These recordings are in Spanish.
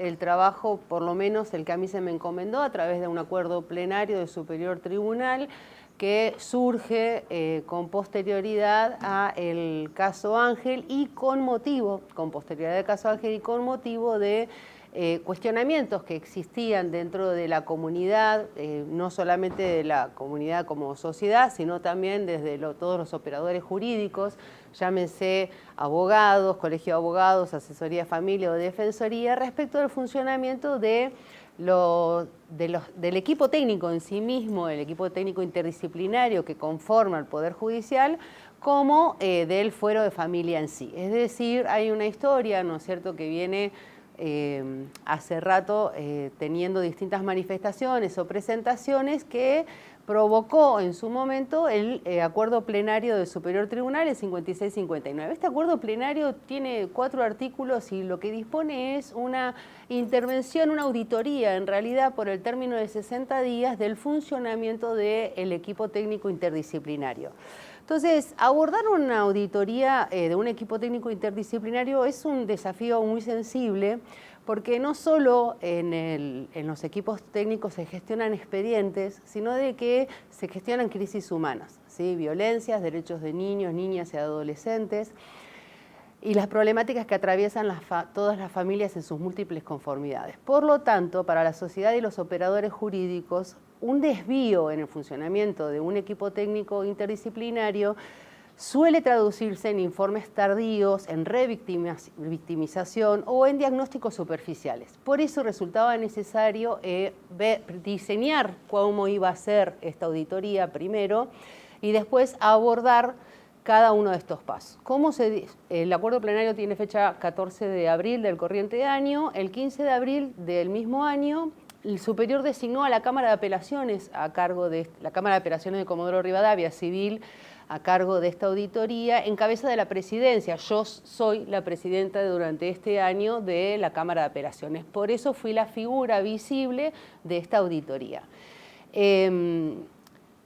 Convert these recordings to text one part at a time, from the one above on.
el trabajo, por lo menos el que a mí se me encomendó, a través de un acuerdo plenario del Superior Tribunal, que surge con posterioridad a el caso Ángel y con posterioridad del caso Ángel y con motivo de cuestionamientos que existían dentro de la comunidad, no solamente de la comunidad como sociedad, sino también desde todos los operadores jurídicos, llámense abogados, colegio de abogados, asesoría de familia o defensoría, respecto al funcionamiento del equipo técnico en sí mismo, el equipo técnico interdisciplinario que conforma el Poder Judicial, como del fuero de familia en sí. Es decir, hay una historia, ¿no es cierto?, que viene hace rato teniendo distintas manifestaciones o presentaciones que provocó en su momento el acuerdo plenario del Superior Tribunal, el 56-59. Este acuerdo plenario tiene 4 artículos y lo que dispone es una intervención, una auditoría, en realidad por el término de 60 días del funcionamiento del equipo técnico interdisciplinario. Entonces, abordar una auditoría de un equipo técnico interdisciplinario es un desafío muy sensible, porque no solo en los equipos técnicos se gestionan expedientes, sino de que se gestionan crisis humanas, ¿sí? Violencias, derechos de niños, niñas y adolescentes, y las problemáticas que atraviesan todas las familias en sus múltiples conformidades. Por lo tanto, para la sociedad y los operadores jurídicos, un desvío en el funcionamiento de un equipo técnico interdisciplinario suele traducirse en informes tardíos, en revictimización o en diagnósticos superficiales. Por eso resultaba necesario diseñar cómo iba a ser esta auditoría primero y después abordar cada uno de estos pasos. El acuerdo plenario tiene fecha 14 de abril del corriente año. El 15 de abril del mismo año, el Superior designó a la Cámara de Apelaciones a cargo de la Cámara de Apelaciones de Comodoro Rivadavia Civil a cargo de esta auditoría en cabeza de la presidencia. Yo soy la presidenta durante este año de la Cámara de Apelaciones. Por eso fui la figura visible de esta auditoría.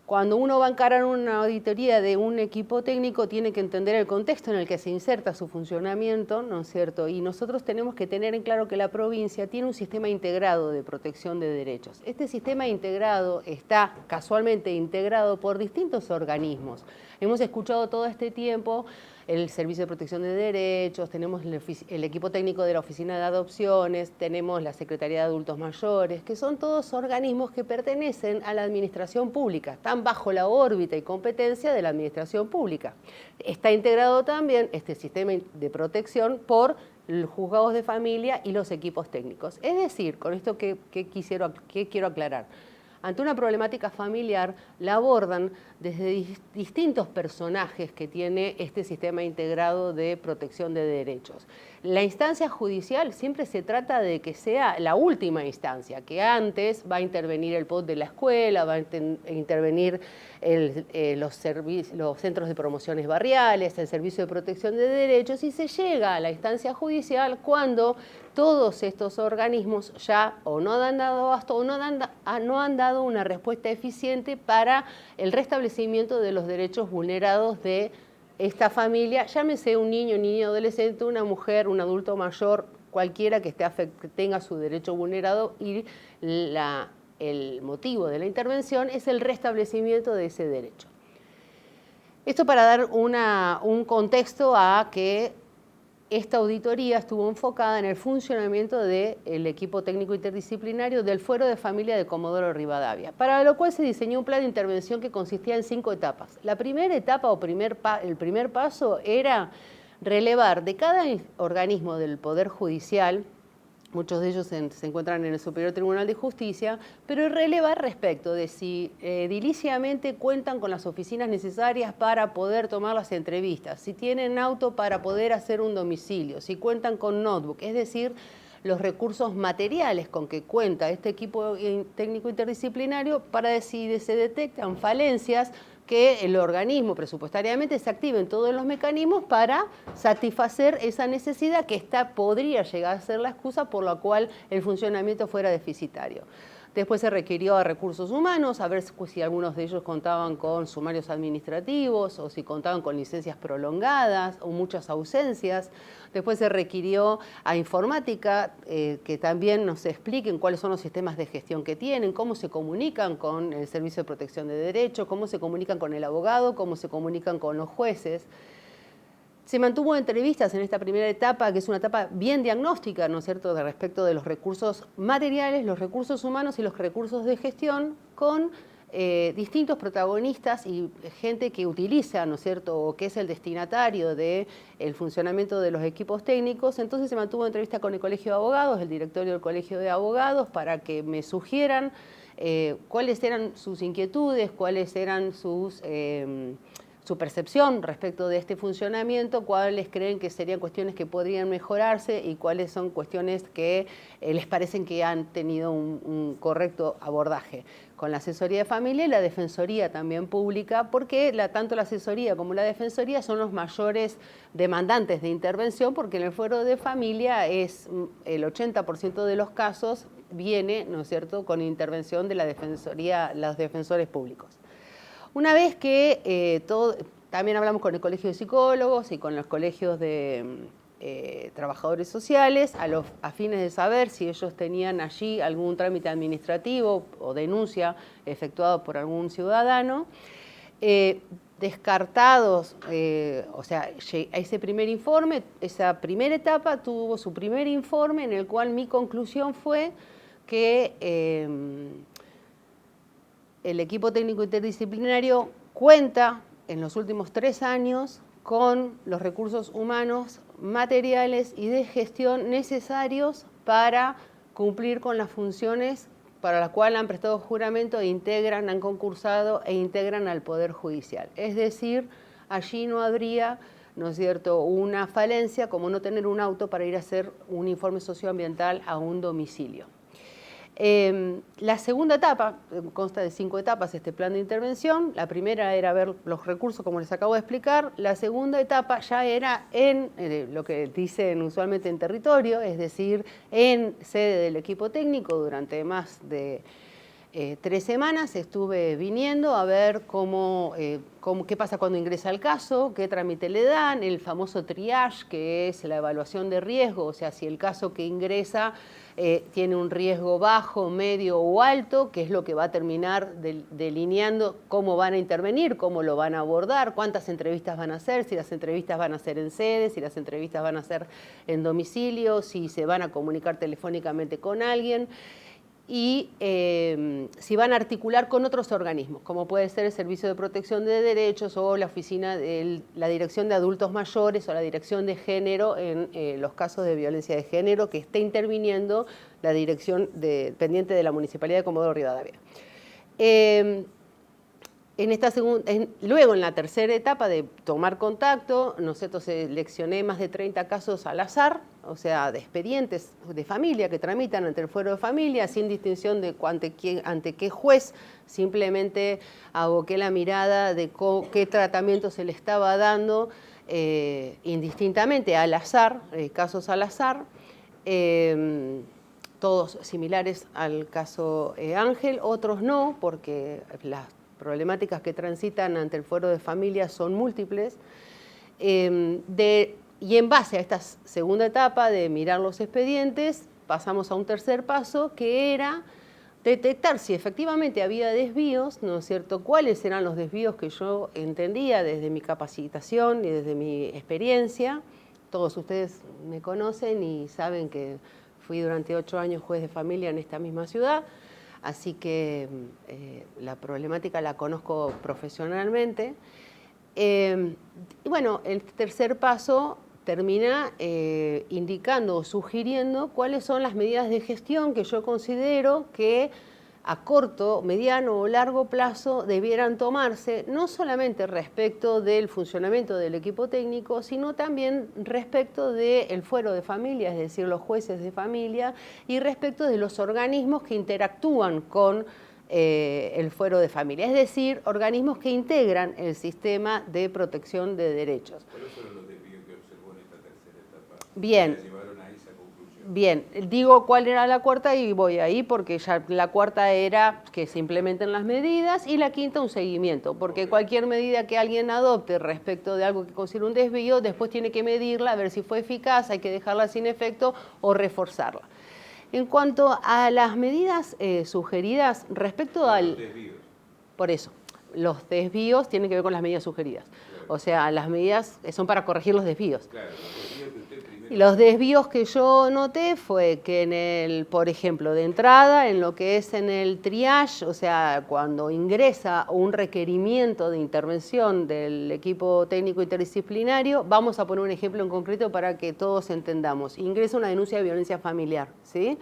Cuando uno va a encarar una auditoría de un equipo técnico, tiene que entender el contexto en el que se inserta su funcionamiento, ¿no es cierto? Y nosotros tenemos que tener en claro que la provincia tiene un sistema integrado de protección de derechos. Este sistema integrado está casualmente integrado por distintos organismos. Hemos escuchado todo este tiempo el Servicio de Protección de Derechos, tenemos el equipo técnico de la Oficina de Adopciones, tenemos la Secretaría de Adultos Mayores, que son todos organismos que pertenecen a la administración pública, están bajo la órbita y competencia de la administración pública. Está integrado también este sistema de protección por los juzgados de familia y los equipos técnicos. Es decir, con esto que quiero aclarar, ante una problemática familiar la abordan desde distintos personajes que tiene este sistema integrado de protección de derechos. La instancia judicial siempre se trata de que sea la última instancia, que antes va a intervenir el POT de la escuela, va a intervenir los centros de promociones barriales, el Servicio de Protección de Derechos, y se llega a la instancia judicial cuando todos estos organismos ya o no han dado abasto o no han dado una respuesta eficiente para el restablecimiento de los derechos vulnerados de esta familia, llámese un niño, niña, adolescente, una mujer, un adulto mayor, cualquiera que tenga su derecho vulnerado, y el motivo de la intervención es el restablecimiento de ese derecho. Esto para dar un contexto a que esta auditoría estuvo enfocada en el funcionamiento del equipo técnico interdisciplinario del Fuero de Familia de Comodoro Rivadavia, para lo cual se diseñó un plan de intervención que consistía en 5 etapas. La primera etapa el primer paso era relevar de cada organismo del Poder Judicial, muchos de ellos se encuentran en el Superior Tribunal de Justicia, pero relevar respecto de si ediliciamente cuentan con las oficinas necesarias para poder tomar las entrevistas, si tienen auto para poder hacer un domicilio, si cuentan con notebook, es decir, los recursos materiales con que cuenta este equipo técnico interdisciplinario para si se detectan falencias, que el organismo presupuestariamente se activen todos los mecanismos para satisfacer esa necesidad que podría llegar a ser la excusa por la cual el funcionamiento fuera deficitario. Después se requirió a recursos humanos, a ver si algunos de ellos contaban con sumarios administrativos o si contaban con licencias prolongadas o muchas ausencias. Después se requirió a informática que también nos expliquen cuáles son los sistemas de gestión que tienen, cómo se comunican con el Servicio de Protección de Derechos, cómo se comunican con el abogado, cómo se comunican con los jueces. Se mantuvo entrevistas en esta primera etapa, que es una etapa bien diagnóstica, ¿no es cierto?, de respecto de los recursos materiales, los recursos humanos y los recursos de gestión, con distintos protagonistas y gente que utiliza, ¿no es cierto?, o que es el destinatario del funcionamiento de los equipos técnicos. Entonces se mantuvo entrevista con el Colegio de Abogados, el directorio del Colegio de Abogados, para que me sugieran cuáles eran sus inquietudes, cuáles eran su percepción respecto de este funcionamiento, cuáles creen que serían cuestiones que podrían mejorarse y cuáles son cuestiones que les parecen que han tenido un correcto abordaje. Con la asesoría de familia y la defensoría también pública, porque tanto la asesoría como la defensoría son los mayores demandantes de intervención, porque en el fuero de familia es el 80% de los casos viene, ¿no es cierto?, con intervención de la defensoría, los defensores públicos. Una vez que también hablamos con el Colegio de Psicólogos y con los colegios de trabajadores sociales, a fines de saber si ellos tenían allí algún trámite administrativo o denuncia efectuado por algún ciudadano, descartados, o sea, ese primer informe, esa primera etapa tuvo su primer informe en el cual mi conclusión fue que el equipo técnico interdisciplinario cuenta en los últimos 3 años con los recursos humanos, materiales y de gestión necesarios para cumplir con las funciones para las cuales han prestado juramento e integran, han concursado e integran al Poder Judicial. Es decir, allí no habría, ¿no es cierto?, una falencia como no tener un auto para ir a hacer un informe socioambiental a un domicilio. La segunda etapa, consta de 5 etapas este plan de intervención. La primera era ver los recursos, como les acabo de explicar. La segunda etapa ya era en lo que dicen usualmente en territorio, es decir, en sede del equipo técnico. Durante más de 3 semanas estuve viniendo a ver qué pasa cuando ingresa el caso, qué trámite le dan, el famoso triage, que es la evaluación de riesgo, o sea, si el caso que ingresa tiene un riesgo bajo, medio o alto, que es lo que va a terminar delineando cómo van a intervenir, cómo lo van a abordar, cuántas entrevistas van a hacer, si las entrevistas van a ser en sede, si las entrevistas van a ser en domicilio, si se van a comunicar telefónicamente con alguien y si van a articular con otros organismos, como puede ser el Servicio de Protección de Derechos o la oficina de la Dirección de Adultos Mayores o la Dirección de Género en los casos de violencia de género que esté interviniendo la dirección pendiente de la Municipalidad de Comodoro Rivadavia. Luego, en la tercera etapa de tomar contacto, nosotros seleccioné más de 30 casos al azar, o sea, de expedientes de familia que tramitan ante el fuero de familia, sin distinción de ante qué juez, simplemente aboqué la mirada de qué tratamiento se le estaba dando, indistintamente, al azar, casos al azar, todos similares al caso Ángel, otros no, porque las problemáticas que transitan ante el fuero de familia son múltiples, y en base a esta segunda etapa de mirar los expedientes, pasamos a un tercer paso que era detectar si efectivamente había desvíos, ¿no es cierto?, cuáles eran los desvíos que yo entendía desde mi capacitación y desde mi experiencia. Todos ustedes me conocen y saben que fui durante 8 años juez de familia en esta misma ciudad, así que la problemática la conozco profesionalmente. Y bueno, el tercer paso termina indicando o sugiriendo cuáles son las medidas de gestión que yo considero que a corto, mediano o largo plazo debieran tomarse, no solamente respecto del funcionamiento del equipo técnico, sino también respecto del fuero de familia, es decir, los jueces de familia, y respecto de los organismos que interactúan con el fuero de familia, es decir, organismos que integran el sistema de protección de derechos. ¿Cuáles fueron los desvíos que observó en esta tercera etapa? Bien. ¿Que llevaron a esa conclusión? Bien, digo cuál era la cuarta y voy ahí porque ya la cuarta era que se implementen las medidas y la quinta un seguimiento, porque cualquier medida que alguien adopte respecto de algo que considera un desvío, después tiene que medirla, a ver si fue eficaz, hay que dejarla sin efecto o reforzarla. En cuanto a las medidas sugeridas respecto al... Desvíos. Por eso, los desvíos tienen que ver con las medidas sugeridas. Claro. O sea, las medidas son para corregir los desvíos. Claro, los desvíos que usted primero... Y los desvíos que yo noté fue que en el, por ejemplo, de entrada, en lo que es en el triage, o sea, cuando ingresa un requerimiento de intervención del equipo técnico interdisciplinario, vamos a poner un ejemplo en concreto para que todos entendamos. Ingresa una denuncia de violencia familiar, ¿sí?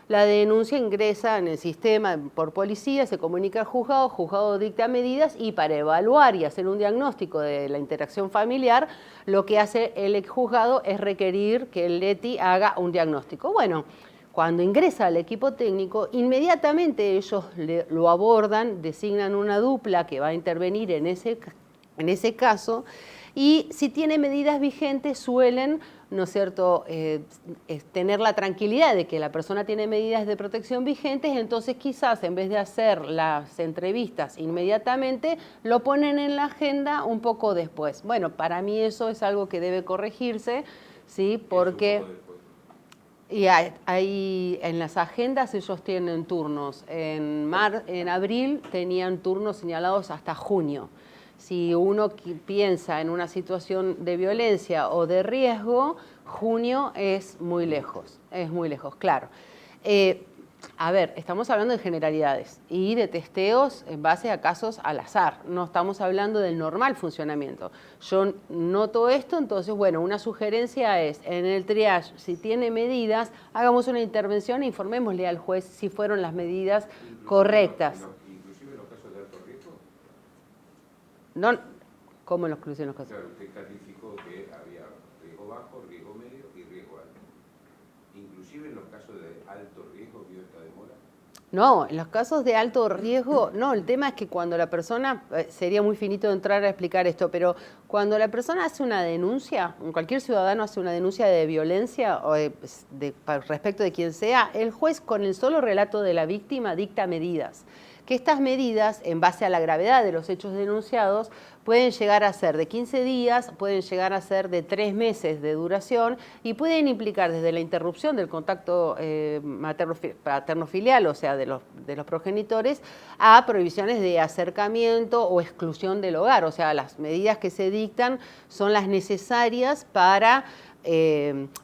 La denuncia ingresa en el sistema por policía, se comunica al juzgado dicta medidas y para evaluar y hacer un diagnóstico de la interacción familiar, lo que hace el juzgado es requerir que el ETI haga un diagnóstico. Bueno, cuando ingresa al equipo técnico, inmediatamente ellos lo abordan, designan una dupla que va a intervenir en ese caso y si tiene medidas vigentes suelen, ¿no es cierto?, tener la tranquilidad de que la persona tiene medidas de protección vigentes, entonces quizás en vez de hacer las entrevistas inmediatamente, lo ponen en la agenda un poco después. Bueno, para mí eso es algo que debe corregirse, ¿sí? Porque... Y hay, en las agendas ellos tienen turnos. En abril tenían turnos señalados hasta junio. Si uno piensa en una situación de violencia o de riesgo, junio es muy lejos, claro. A ver, estamos hablando de generalidades y de testeos en base a casos al azar, no estamos hablando del normal funcionamiento. Yo noto esto, entonces, bueno, una sugerencia es, en el triage, si tiene medidas, hagamos una intervención e informémosle al juez si fueron las medidas correctas. Inclusive en los casos de alto riesgo. No, ¿cómo en los casos? Claro, usted calificó que había riesgo bajo, riesgo medio y riesgo alto. Inclusive en los casos de alto riesgo vio esta demora. No, en los casos de alto riesgo, no, el tema es que cuando la persona, sería muy finito entrar a explicar esto, pero cuando la persona hace una denuncia, cualquier ciudadano hace una denuncia de violencia o respecto de quien sea, el juez con el solo relato de la víctima dicta medidas. Que estas medidas, en base a la gravedad de los hechos denunciados, pueden llegar a ser de 15 días, pueden llegar a ser de 3 meses de duración y pueden implicar desde la interrupción del contacto paterno-filial, o sea, de los progenitores, a prohibiciones de acercamiento o exclusión del hogar. O sea, las medidas que se dictan son las necesarias para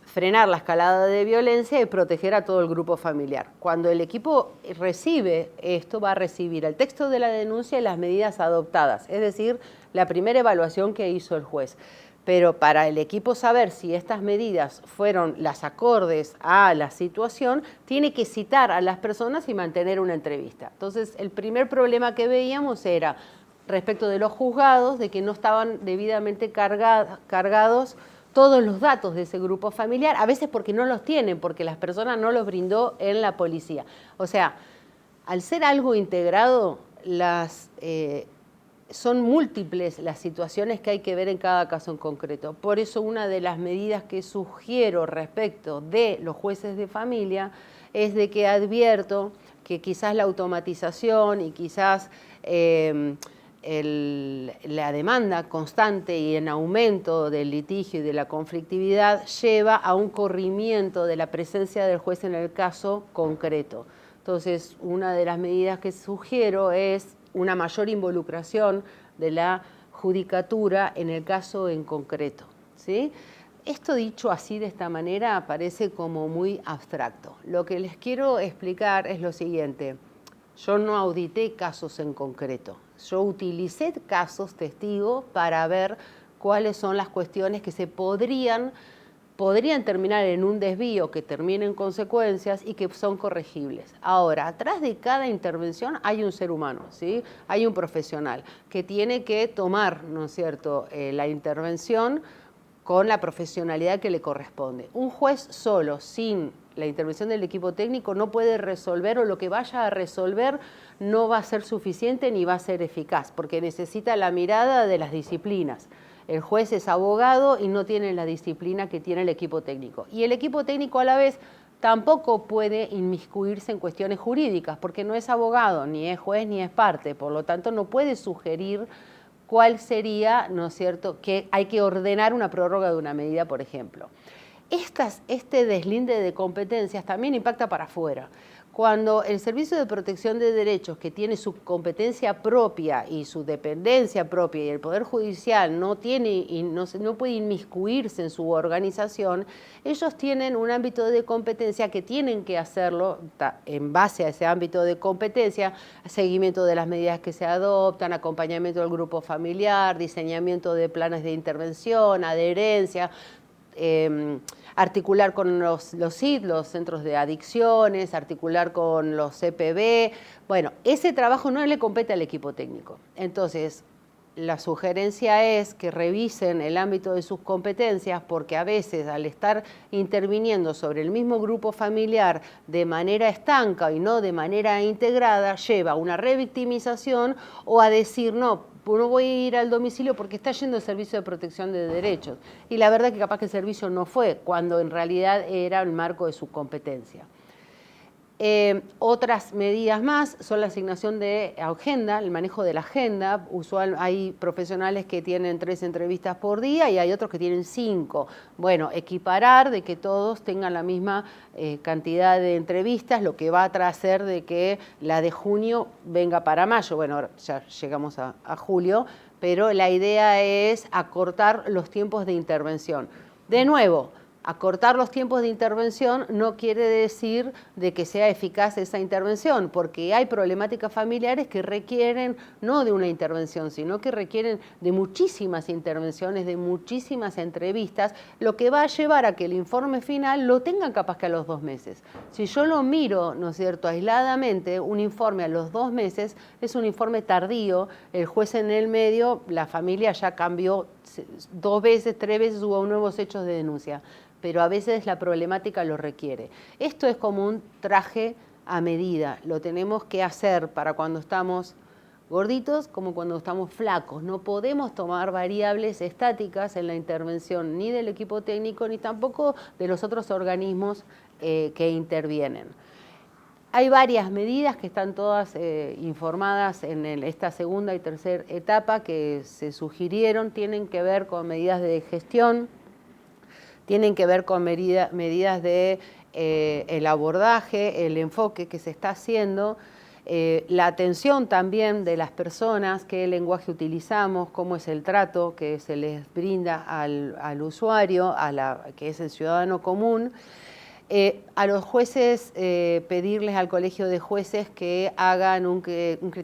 frenar la escalada de violencia y proteger a todo el grupo familiar. Cuando el equipo recibe esto, va a recibir el texto de la denuncia y las medidas adoptadas, es decir, la primera evaluación que hizo el juez. Pero para el equipo saber si estas medidas fueron las acordes a la situación, tiene que citar a las personas y mantener una entrevista. Entonces, el primer problema que veíamos era respecto de los juzgados, de que no estaban debidamente cargados todos los datos de ese grupo familiar, a veces porque no los tienen, porque las personas no los brindó en la policía. O sea, al ser algo integrado, son múltiples las situaciones que hay que ver en cada caso en concreto. Por eso una de las medidas que sugiero respecto de los jueces de familia es de que advierto que quizás la automatización y quizás la demanda constante y en aumento del litigio y de la conflictividad lleva a un corrimiento de la presencia del juez en el caso concreto. Entonces, una de las medidas que sugiero es una mayor involucración de la judicatura en el caso en concreto, ¿sí? Esto dicho así de esta manera parece como muy abstracto. Lo que les quiero explicar es lo siguiente. Yo no audité casos en concreto. Yo utilicé casos testigos para ver cuáles son las cuestiones que se podrían terminar en un desvío que termine en consecuencias y que son corregibles. Ahora, atrás de cada intervención hay un ser humano, ¿sí? Hay un profesional que tiene que tomar, ¿no es cierto?, la intervención con la profesionalidad que le corresponde. Un juez solo, sin la intervención del equipo técnico, no puede resolver, o lo que vaya a resolver no va a ser suficiente ni va a ser eficaz, porque necesita la mirada de las disciplinas. El juez es abogado y no tiene la disciplina que tiene el equipo técnico. Y el equipo técnico a la vez tampoco puede inmiscuirse en cuestiones jurídicas, porque no es abogado, ni es juez, ni es parte, por lo tanto no puede sugerir cuál sería, ¿no es cierto?, que hay que ordenar una prórroga de una medida, por ejemplo. Este deslinde de competencias también impacta para afuera. Cuando el Servicio de Protección de Derechos, que tiene su competencia propia y su dependencia propia, y el Poder Judicial no puede inmiscuirse en su organización, ellos tienen un ámbito de competencia que tienen que hacerlo en base a ese ámbito de competencia, seguimiento de las medidas que se adoptan, acompañamiento del grupo familiar, diseñamiento de planes de intervención, adherencia, articular con los CID, los centros de adicciones, articular con los CPB. Bueno, ese trabajo no le compete al equipo técnico. Entonces, la sugerencia es que revisen el ámbito de sus competencias, porque a veces al estar interviniendo sobre el mismo grupo familiar de manera estanca y no de manera integrada, lleva a una revictimización o a decir no voy a ir al domicilio porque está yendo el Servicio de Protección de Derechos. Y la verdad que capaz que el servicio no fue, cuando en realidad era el marco de su competencia. Otras medidas más son la asignación de agenda, el manejo de la agenda. Hay profesionales que tienen 3 entrevistas por día y hay otros que tienen 5. Bueno, equiparar de que todos tengan la misma cantidad de entrevistas, lo que va a traer de que la de junio venga para mayo. Bueno, ahora ya llegamos a julio, pero la idea es acortar los tiempos de intervención. De nuevo, acortar los tiempos de intervención no quiere decir de que sea eficaz esa intervención, porque hay problemáticas familiares que requieren no de una intervención, sino que requieren de muchísimas intervenciones, de muchísimas entrevistas, lo que va a llevar a que el informe final lo tengan capaz que a los 2 meses. Si yo lo miro, ¿no es cierto?, aisladamente, un informe a los 2 meses es un informe tardío, el juez en el medio, la familia ya cambió 2 veces, 3 veces, hubo nuevos hechos de denuncia, pero a veces la problemática lo requiere. Esto es como un traje a medida, lo tenemos que hacer para cuando estamos gorditos como cuando estamos flacos. No podemos tomar variables estáticas en la intervención ni del equipo técnico ni tampoco de los otros organismos que intervienen. Hay varias medidas que están todas informadas en esta segunda y tercera etapa que se sugirieron, tienen que ver con medidas de gestión, tienen que ver con medidas de el abordaje, el enfoque que se está haciendo, la atención también de las personas, qué lenguaje utilizamos, cómo es el trato que se les brinda al usuario, que es el ciudadano común. A los jueces, pedirles al colegio de jueces que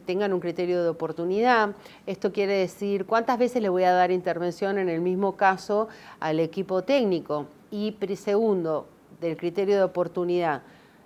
tengan un criterio de oportunidad. Esto quiere decir cuántas veces le voy a dar intervención en el mismo caso al equipo técnico. Y segundo, del criterio de oportunidad,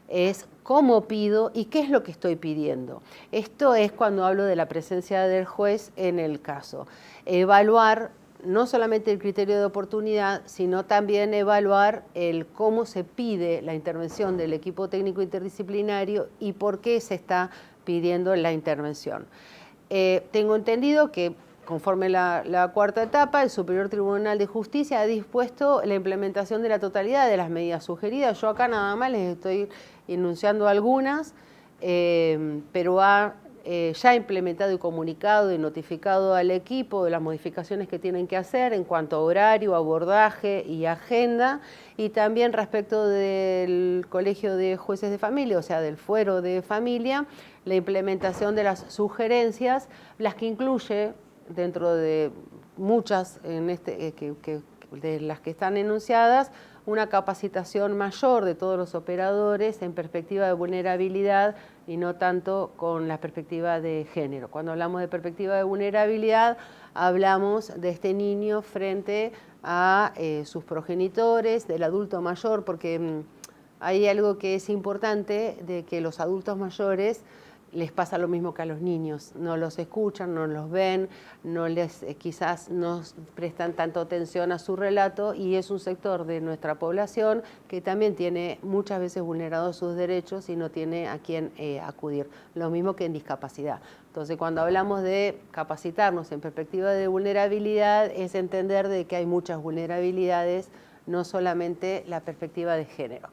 es cómo pido y qué es lo que estoy pidiendo. Esto es cuando hablo de la presencia del juez en el caso. Evaluar no solamente el criterio de oportunidad, sino también evaluar el cómo se pide la intervención del equipo técnico interdisciplinario y por qué se está pidiendo la intervención. Tengo entendido que conforme la cuarta etapa, el Superior Tribunal de Justicia ha dispuesto la implementación de la totalidad de las medidas sugeridas. Yo acá nada más les estoy enunciando algunas, pero ya ha implementado y comunicado y notificado al equipo de las modificaciones que tienen que hacer en cuanto a horario, abordaje y agenda, y también respecto del Colegio de Jueces de Familia, o sea, del fuero de familia, la implementación de las sugerencias, las que incluye dentro de muchas de las que están enunciadas, una capacitación mayor de todos los operadores en perspectiva de vulnerabilidad y no tanto con la perspectiva de género. Cuando hablamos de perspectiva de vulnerabilidad, hablamos de este niño frente a sus progenitores, del adulto mayor, porque hay algo que es importante, de que los adultos mayores les pasa lo mismo que a los niños, no los escuchan, no los ven, quizás no prestan tanto atención a su relato, y es un sector de nuestra población que también tiene muchas veces vulnerados sus derechos y no tiene a quién acudir, lo mismo que en discapacidad. Entonces, cuando hablamos de capacitarnos en perspectiva de vulnerabilidad, es entender de que hay muchas vulnerabilidades, no solamente la perspectiva de género.